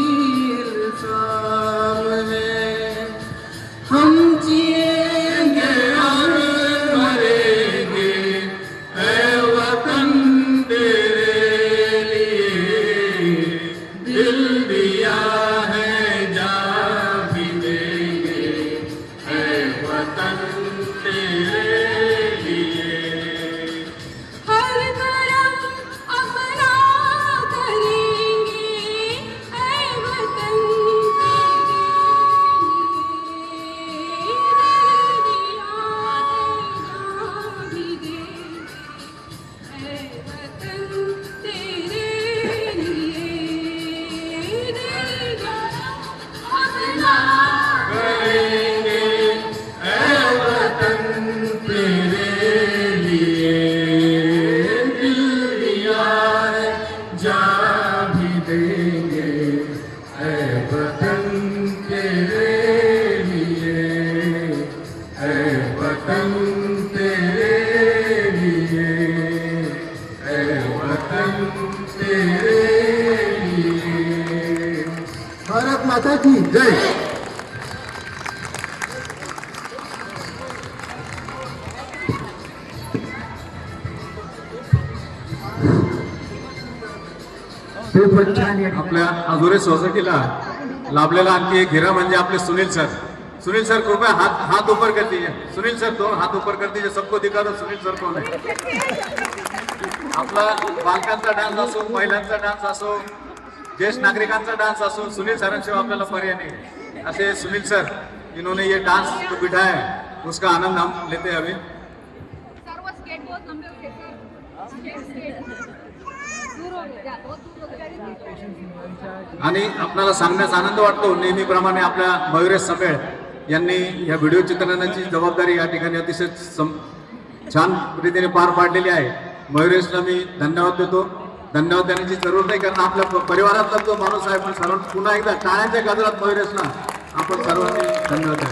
इल्जाम है। हम जिएंगे और
मरेंगे ऐ वतन तेरे लिए, दिल दिया है जान भी देंगे ऐ वतन तेरे लिए।
हर तरफ अपना करेंगे ऐ वतन तेरे लिए, दिल दिया है जान भी देंगे ऐ वतन तेरे लिए, दिल अपना
करेंगे ऐ वतन तेरे लिए, दिल दिया है जान भी देंगे ऐ वतन तेरे लिए, ऐ वतन तेरे लिए, ऐ वतन तेरे लिए।
भारत माता की जय।
आपल्या आजुरे सोसायटीला लाभलेला आणखी एक हिरा म्हणजे आपले सुनील सर। सुनील सर कृपया हाथ ऊपर कर दीजिए। सुनील सर दोनों हाथ ऊपर कर दीजिए, सबको दिखा दो सुनील सर कौन है। आपला बालकांचा डान्स असो, महिलांचा डान्स असो, ज्येष्ठ नागरिकांचा डान्स असो, सुनील सरांशिवाय आपल्याला पर्याय नहीं। ऐसे सुनील सर इन्होंने ये डांस जो बिठाया है उसका आनंद हम लेते हैं अभी।
सर्व स्केट बहुत लंबे होते हैं, स्केट दूर हो गया, बहुत दूर हो गया।
आणि आपल्याला सांगण्यास आनंद वाटतो, नेहमीप्रमाणे आपल्या मयुरेश संबेळ यांनी या व्हिडिओ चित्रणची जबाबदारी या ठिकाणी अतिशय छान रीतीने पार पाडलेली आहे। मयुरेशला मी धन्यवाद देतो। धन्यवाद देण्याची जरूर नाही, कारण आपल्या परिवारातला तो माणूस आहे। पण सर्व पुन्हा एकदा टाळ्यांच्या गजरात मयुरेशला आपण सर्वांनी धन्यवाद द्या।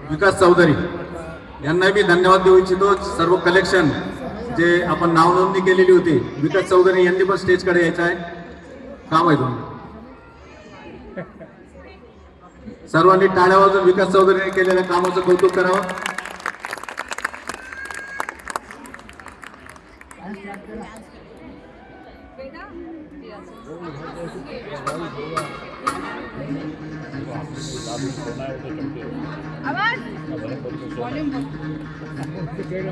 विकास चौधरी यांना मी धन्यवाद देऊ इच्छितो। सर्व कलेक्शन जे आपण नाव नोंदणी केलेली होती, विकास चौधरी यांनी पण स्टेजकडे यायचं आहे, काम आहे तुम्ही सर्वांनी टाळ्या वाजवून विकास चौधरीने केलेल्या कामाचं कौतुक करावं।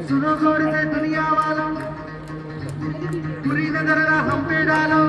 सुनो गौर से दुनिया वालों, पूरी नजर हम पे डालो।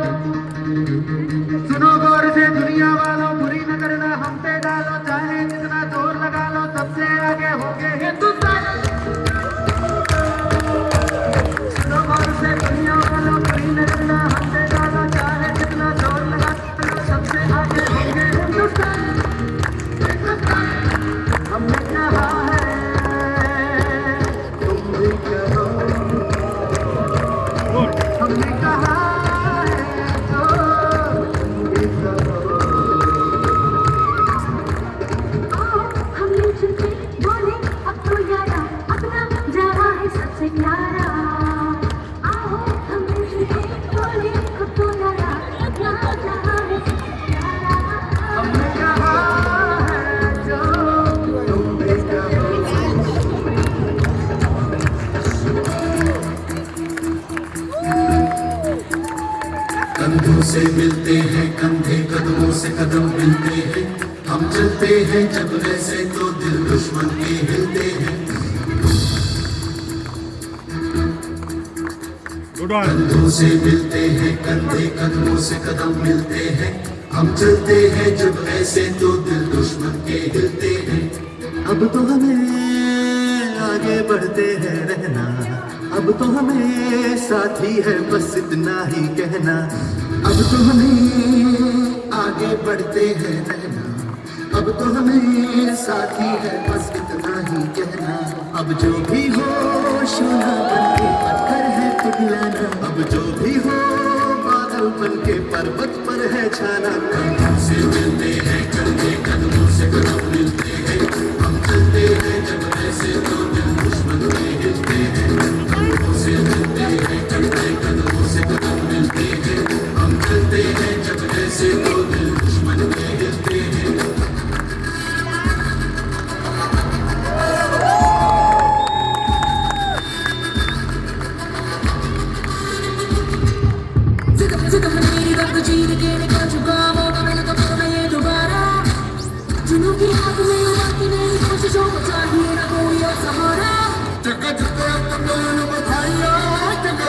कंधों से मिलते हैं कंधे, कदमों से कदम मिलते हैं, हम चलते हैं जब ऐसे तो दिल दुश्मन के हिलते हैं। कंधों से मिलते हैं कंधे, कदमों से कदम मिलते हैं, हम चलते हैं जब ऐसे तो दिल दुश्मन के हिलते हैं। अब तो हमें आगे बढ़ते हैं रहना, अब तो हमें साथी है बस इतना ही कहना। अब तो हमें आगे बढ़ते हैं रहना, अब तो हमें साथी है बस इतना ही कहना। अब जो भी हो सोना बनके पत्थर है पिघलाना, अब जो भी हो बादल बनके पर्वत पर है छाना। कंधों से मिलते हैं कंधे, कदमों से कदम मिलते हैं, हम चलते हैं जब ऐसे तो दिल दुश्मन के हिलते हैं। कंधों से मिलते हैं कंधे, कदमों से कदम मिलते हैं, हम चलते हैं जब ऐसे तो दिल दुश्मन के हिलते हैं।
जुनून की आग में उड़ती मेरी कोशिशों को चाहिए ना कोई और सहारा।
जगह जगह तमिल बधाइयाँ, जगह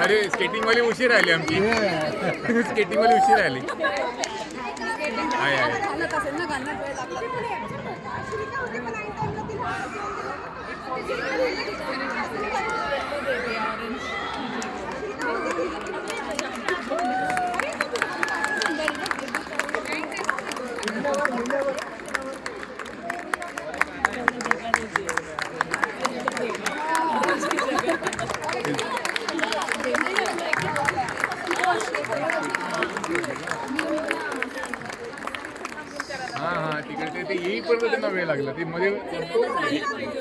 अरे स्केटिंग वाली उशीर आली आमची स्केटिंग वाली उशीर आली आहे आहे हां हां तिकडे ते येईपर्यंत त्यांना वेळ लागला ते मध्ये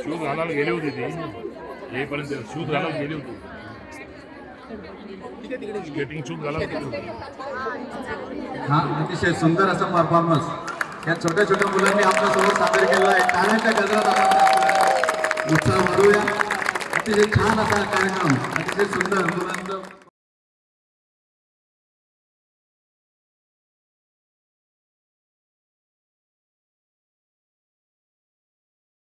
शूज घालायला गेले होते ते येईपर्यंत शूज घालायला गेले होते स्केटिंग शूज घालायला गेले होते
हा अतिशय सुंदर असा परफॉर्मन्स या छोट्या छोट्या मुलांनी आपल्यासोबत सादर केला आहे. टाळ्यांच्या गजरात आपण उत्साह वाढवूया. अतिशय छान असा कार्यक्रम, अतिशय सुंदर मुलांचं